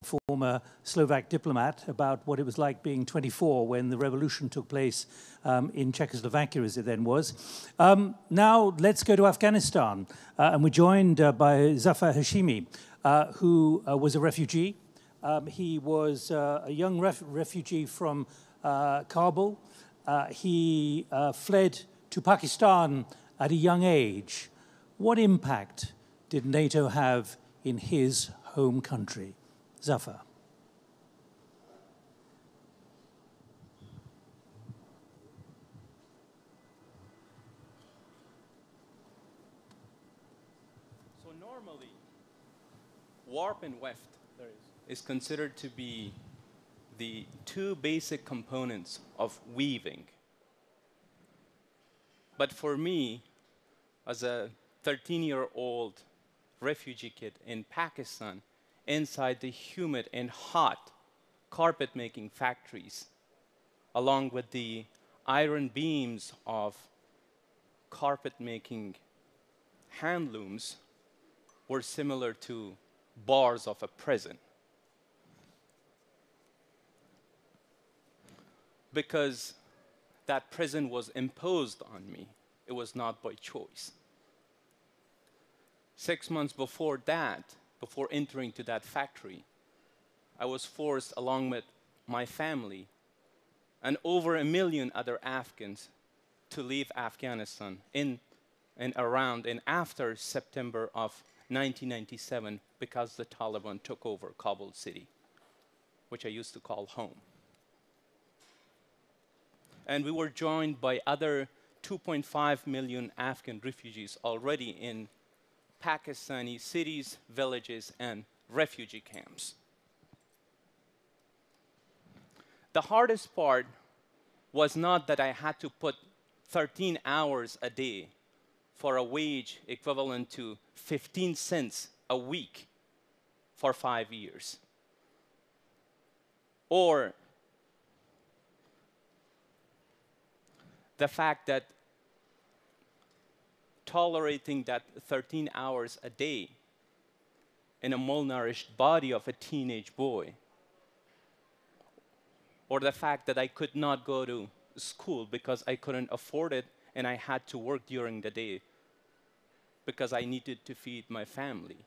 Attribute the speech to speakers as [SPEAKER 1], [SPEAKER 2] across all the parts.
[SPEAKER 1] former Slovak diplomat, about what it was like being 24 when the revolution took place in Czechoslovakia, as it then was. Now let's go to Afghanistan, and we're joined by Zafar Hashimi, who was a refugee. He was a young refugee from Kabul. He fled to Pakistan at a young age. What impact did NATO have in his home country? Zafar.
[SPEAKER 2] So normally, warp and weft is considered to be the two basic components of weaving. But for me, as a 13-year-old refugee kid in Pakistan, inside the humid and hot carpet-making factories, along with the iron beams of carpet-making handlooms, were similar to bars of a prison. Because that prison was imposed on me. It was not by choice. 6 months before that, before entering to that factory, I was forced, along with my family and over 1 million other Afghans, to leave Afghanistan in and around and after September of 1997, because the Taliban took over Kabul city, which I used to call home. And we were joined by other 2.5 million Afghan refugees already in Pakistani cities, villages, and refugee camps. The hardest part was not that I had to put 13 hours a day for a wage equivalent to 15 cents a week for 5 years, or the fact that tolerating that 13 hours a day in a malnourished body of a teenage boy, or the fact that I could not go to school because I couldn't afford it and I had to work during the day because I needed to feed my family.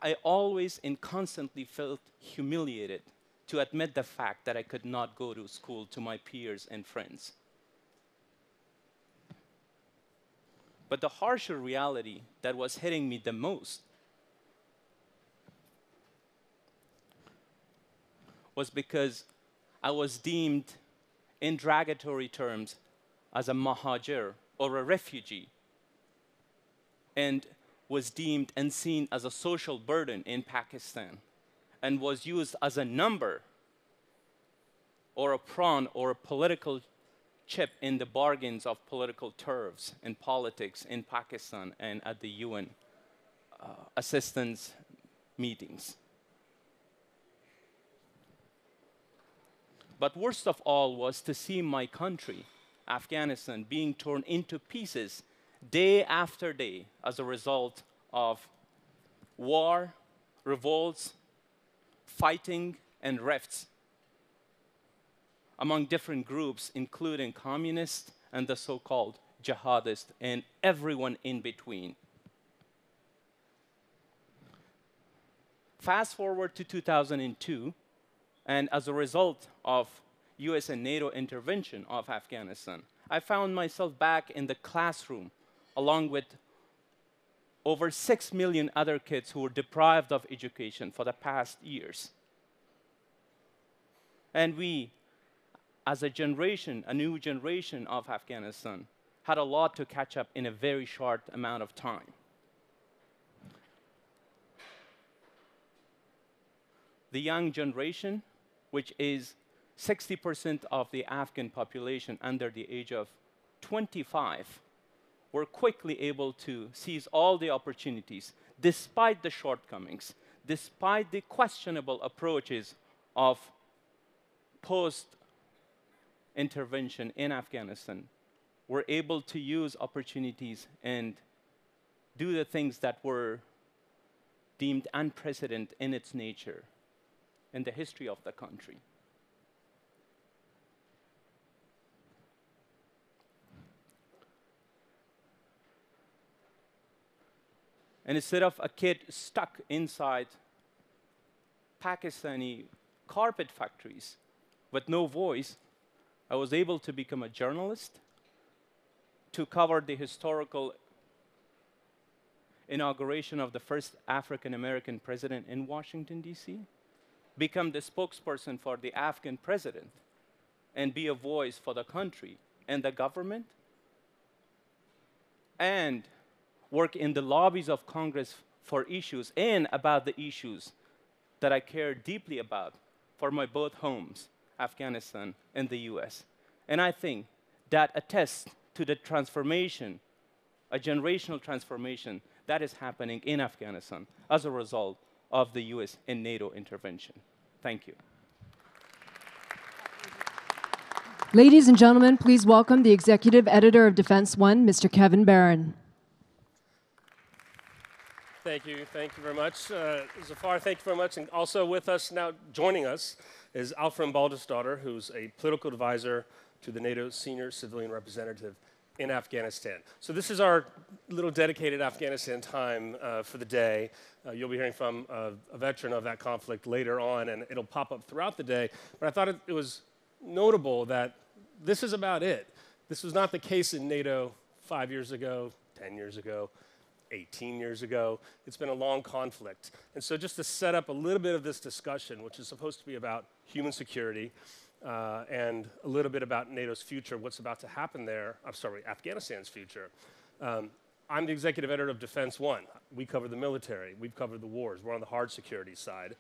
[SPEAKER 2] I always and constantly felt humiliated to admit the fact that I could not go to school to my peers and friends. But the harsher reality that was hitting me the most was because I was deemed, in derogatory terms, as a mahajir, or a refugee, and was deemed and seen as a social burden in Pakistan, and was used as a number or a pawn or a political chip in the bargains of political turfs in politics in Pakistan and at the UN assistance meetings. But worst of all was to see my country, Afghanistan, being torn into pieces day after day as a result of war, revolts, fighting, and rifts among different groups, including communists and the so-called jihadists, and everyone in between. Fast forward to 2002, and as a result of US and NATO intervention of Afghanistan, I found myself back in the classroom along with over 6 million other kids who were deprived of education for the past years. And we, as a generation, a new generation of Afghanistan, had a lot to catch up in a very short amount of time. The young generation, which is 60% of the Afghan population under the age of 25, were quickly able to seize all the opportunities, despite the shortcomings, despite the questionable approaches of post-intervention in Afghanistan, were able to use opportunities and do the things that were deemed unprecedented in its nature in the history of the country. And instead of a kid stuck inside Pakistani carpet factories with no voice, I was able to become a journalist to cover the historical inauguration of the first African-American president in Washington, D.C., become the spokesperson for the Afghan president, and be a voice for the country and the government, and work in the lobbies of Congress for issues and about the issues that I care deeply about for my both homes, Afghanistan and the US. And I think that attests to the transformation, a generational transformation that is happening in Afghanistan as a result of the US and NATO intervention. Thank you.
[SPEAKER 3] Ladies and gentlemen, please welcome the Executive Editor of Defense One, Mr. Kevin Barron.
[SPEAKER 4] Thank you very much. Zafar, thank you very much. And also with us now, joining us, is Alfred Baldesdottir, who's a political advisor to the NATO Senior Civilian Representative in Afghanistan. So this is our little dedicated Afghanistan time for the day. You'll be hearing from a veteran of that conflict later on, and it'll pop up throughout the day. But I thought it was notable that this is about it. This was not the case in NATO 5 years ago, 10 years ago, 18 years ago. It's been a long conflict. And so just to set up a little bit of this discussion, which is supposed to be about human security and a little bit about NATO's future, what's about to happen there, I'm sorry, Afghanistan's future. I'm the executive editor of Defense One. We cover the military. We've covered the wars. We're on the hard security side,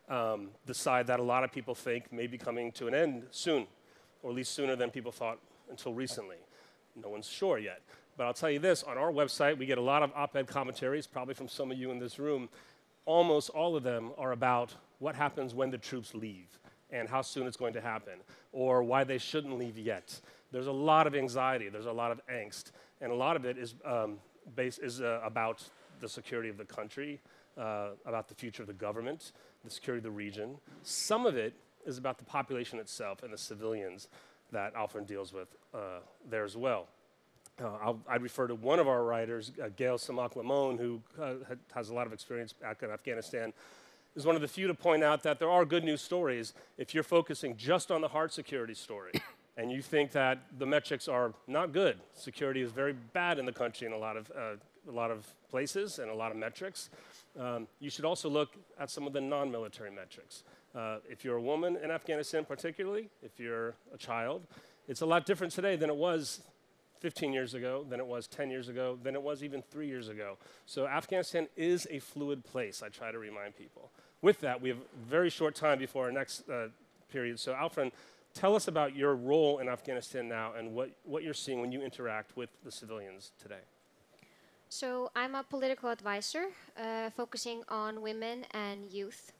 [SPEAKER 4] the side that a lot of people think may be coming to an end soon, or at least sooner than people thought until recently. No one's sure yet. But I'll tell you this, on our website, we get a lot of op-ed commentaries, probably from some of you in this room. Almost all of them are about what happens when the troops leave and how soon it's going to happen, or why they shouldn't leave yet. There's a lot of anxiety, there's a lot of angst, and a lot of it is, about the security of the country, about the future of the government, the security of the region. Some of it is about the population itself and the civilians that Alfred deals with there as well. I'd refer to one of our writers, Gail Samak-Lamone, who has a lot of experience back in Afghanistan, is one of the few to point out that there are good news stories if you're focusing just on the hard security story and you think that the metrics are not good. Security is very bad in the country in a lot of places and a lot of metrics. You should also look at some of the non-military metrics. If you're a woman in Afghanistan particularly, if you're a child, it's a lot different today than it was 15 years ago, than it was 10 years ago, than it was even 3 years ago. So Afghanistan is a fluid place, I try to remind people. With that, we have a very short time before our next period. So Alfred, tell us about your role in Afghanistan now and what you're seeing when you interact with the civilians today.
[SPEAKER 5] So I'm a political advisor focusing on women and youth.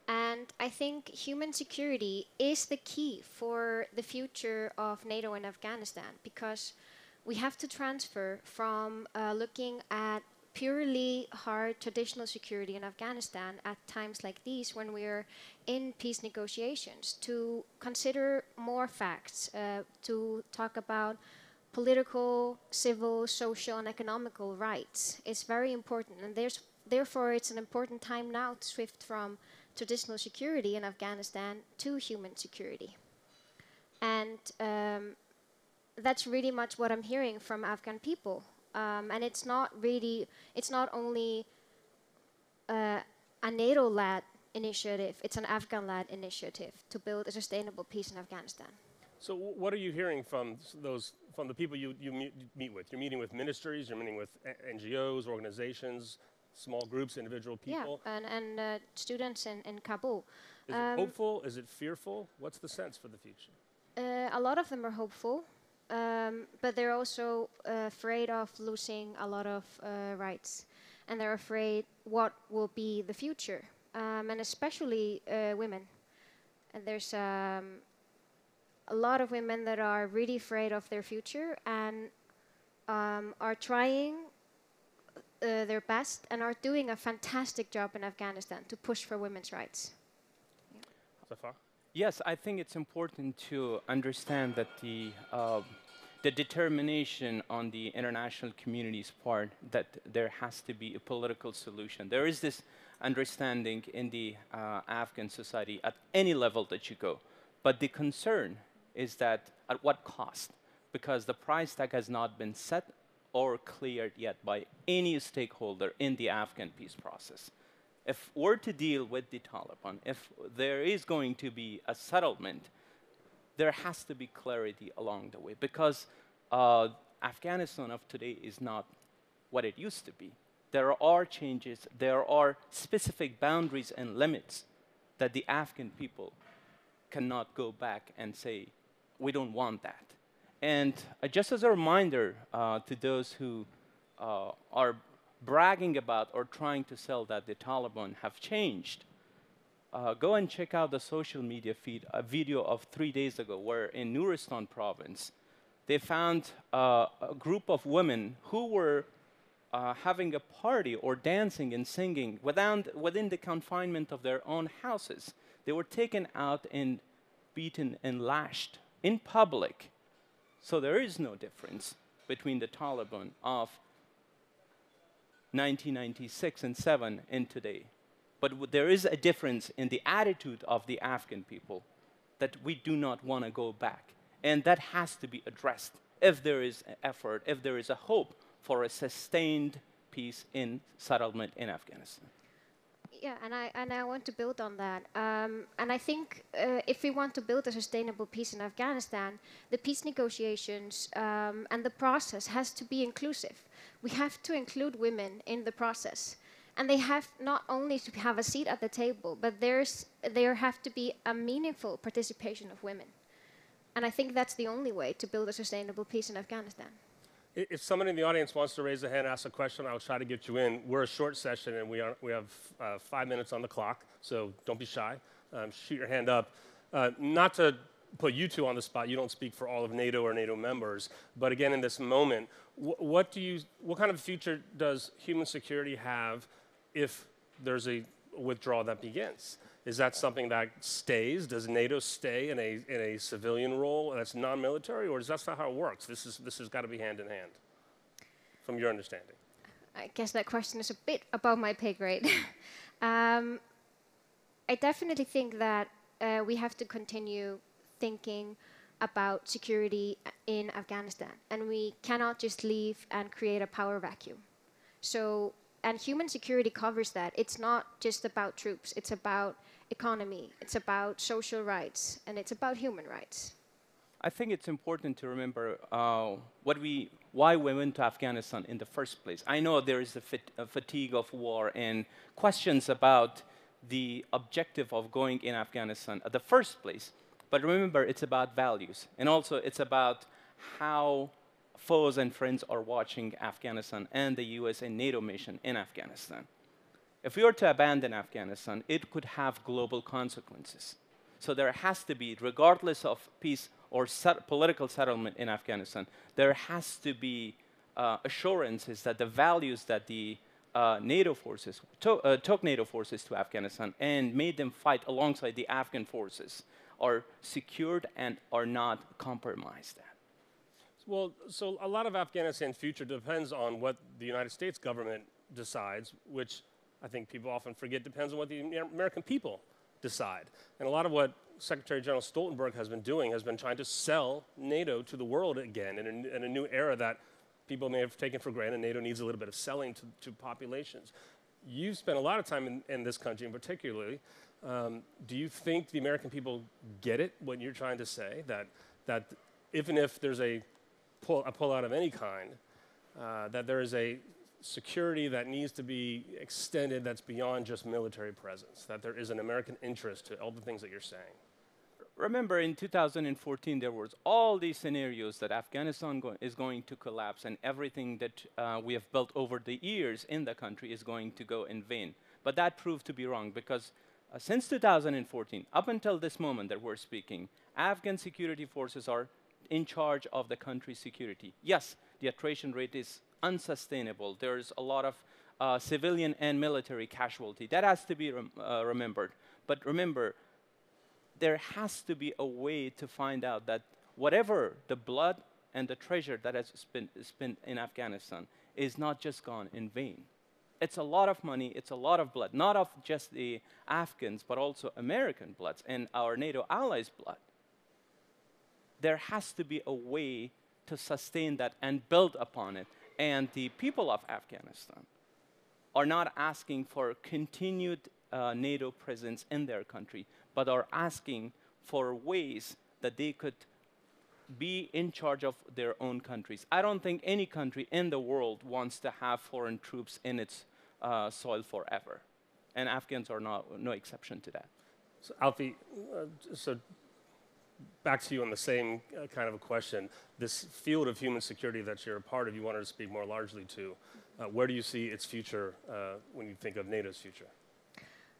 [SPEAKER 5] And I think human security is the key for the future of NATO in Afghanistan, because we have to transfer from looking at purely hard traditional security in Afghanistan at times like these when we're in peace negotiations to consider more facts, to talk about political, civil, social, and economical rights. It's very important, and therefore it's an important time now to shift from traditional security in Afghanistan to human security. And that's really much what I'm hearing from Afghan people. And it's not only a NATO-led initiative, it's an Afghan-led initiative to build a sustainable peace in Afghanistan.
[SPEAKER 4] So what are you hearing from the people you meet with? You're meeting with ministries, you're meeting with NGOs, organizations, small groups, individual people?
[SPEAKER 5] Yeah, and students in Kabul.
[SPEAKER 4] Is it hopeful? Is it fearful? What's the sense for the future?
[SPEAKER 5] A lot of them are hopeful, but they're also afraid of losing a lot of rights. And they're afraid what will be the future, and especially women. And there's a lot of women that are really afraid of their future and are trying their best and are doing a fantastic job in Afghanistan to push for women's rights.
[SPEAKER 4] So far?
[SPEAKER 2] Yes, I think it's important to understand that the determination on the international community's part that there has to be a political solution. There is this understanding in the Afghan society at any level that you go. But the concern is that at what cost? Because the price tag has not been set or cleared yet by any stakeholder in the Afghan peace process. If we're to deal with the Taliban, if there is going to be a settlement, there has to be clarity along the way, because Afghanistan of today is not what it used to be. There are changes, there are specific boundaries and limits that the Afghan people cannot go back and say, we don't want that. And just as a reminder to those who are bragging about or trying to sell that the Taliban have changed, go and check out the social media feed, a video of 3 days ago where in Nuristan province, they found a group of women who were having a party or dancing and singing within the confinement of their own houses. They were taken out and beaten and lashed in public. So there is no difference between the Taliban of 1996 and 7 and today. But there is a difference in the attitude of the Afghan people that we do not want to go back. And that has to be addressed if there is an effort, if there is a hope for a sustained peace in settlement in Afghanistan.
[SPEAKER 5] Yeah, and I want to build on that. And I think if we want to build a sustainable peace in Afghanistan, the peace negotiations and the process has to be inclusive. We have to include women in the process. And they have not only to have a seat at the table, but there have to be a meaningful participation of women. And I think that's the only way to build a sustainable peace in Afghanistan.
[SPEAKER 4] If someone in the audience wants to raise a hand and ask a question, I'll try to get you in. We're a short session, and we have 5 minutes on the clock, so don't be shy. Shoot your hand up. Not to put you two on the spot, you don't speak for all of NATO or NATO members, but again, in this moment, what kind of future does human security have if there's a withdrawal that begins? Is that something that stays? Does NATO stay in a civilian role that's non-military, or is that not how it works? This has got to be hand in hand, from your understanding.
[SPEAKER 5] I guess that question is a bit above my pay grade. I definitely think that we have to continue thinking about security in Afghanistan, and we cannot just leave and create a power vacuum. And human security covers that. It's not just about troops. It's about economy. It's about social rights, and it's about human rights.
[SPEAKER 2] I think it's important to remember why we went to Afghanistan in the first place. I know there is a fatigue of war and questions about the objective of going in Afghanistan at the first place. But remember, it's about values. And also, it's about how foes and friends are watching Afghanistan and the US and NATO mission in Afghanistan. If we were to abandon Afghanistan, it could have global consequences. So there has to be, regardless of peace or political settlement in Afghanistan, there has to be assurances that the values that the NATO forces took NATO forces to Afghanistan and made them fight alongside the Afghan forces are secured and are not compromised.
[SPEAKER 4] Well, so a lot of Afghanistan's future depends on what the United States government decides, which I think people often forget depends on what the American people decide. And a lot of what Secretary General Stoltenberg has been doing has been trying to sell NATO to the world again in a new era that people may have taken for granted. NATO needs a little bit of selling to populations. You've spent a lot of time in this country in particularly. Do you think the American people get it, what you're trying to say, that even if there's a pullout of any kind, that there is a security that needs to be extended that's beyond just military presence, that there is an American interest to all the things that you're saying?
[SPEAKER 2] Remember, in 2014, there was all these scenarios that Afghanistan is going to collapse and everything that we have built over the years in the country is going to go in vain. But that proved to be wrong because since 2014, up until this moment that we're speaking, Afghan security forces are in charge of the country's security. Yes, the attrition rate is unsustainable. There's a lot of civilian and military casualty. That has to be remembered. But remember, there has to be a way to find out that whatever the blood and the treasure that has been spent in Afghanistan is not just gone in vain. It's a lot of money, it's a lot of blood, not of just the Afghans, but also American bloods and our NATO allies' blood. There has to be a way to sustain that and build upon it. And the people of Afghanistan are not asking for continued NATO presence in their country, but are asking for ways that they could be in charge of their own countries. I don't think any country in the world wants to have foreign troops in its soil forever. And Afghans are no exception to that.
[SPEAKER 4] So, Alfie, so back to you on the same kind of a question. This field of human security that you're a part of, you wanted to speak more largely to. Where do you see its future when you think of NATO's future?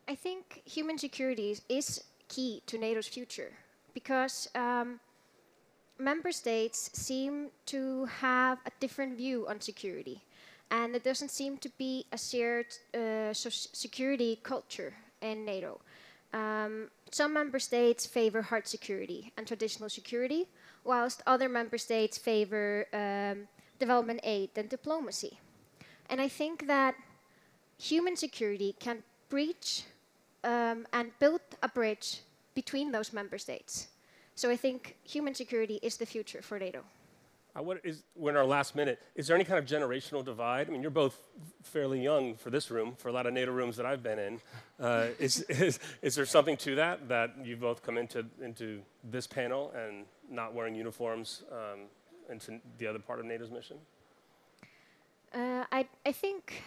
[SPEAKER 5] I think human security is key to NATO's future because member states seem to have a different view on security, and there doesn't seem to be a shared security culture in NATO. Some member states favor hard security and traditional security, whilst other member states favor development aid and diplomacy. And I think that human security can breach and build a bridge between those member states. So I think human security is the future for NATO.
[SPEAKER 4] We're in our last minute. Is there any kind of generational divide? I mean, you're both fairly young for this room, for a lot of NATO rooms that I've been in. Is there something to that you both come into this panel and not wearing uniforms into the other part of NATO's mission?
[SPEAKER 5] I think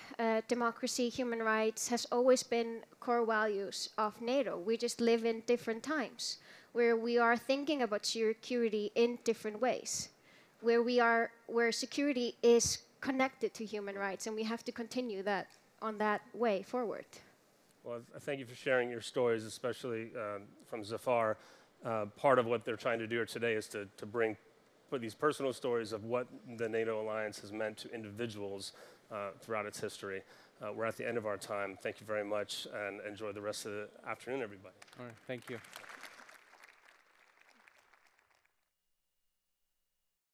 [SPEAKER 5] democracy, human rights has always been core values of NATO. We just live in different times where we are thinking about security in different ways, where security is connected to human rights, and we have to continue that on that way forward.
[SPEAKER 4] Well, thank you for sharing your stories, especially from Zafar. Part of what they're trying to do here today is to put these personal stories of what the NATO alliance has meant to individuals throughout its history. We're at the end of our time. Thank you very much, and enjoy the rest of the afternoon, everybody.
[SPEAKER 2] All right, thank you.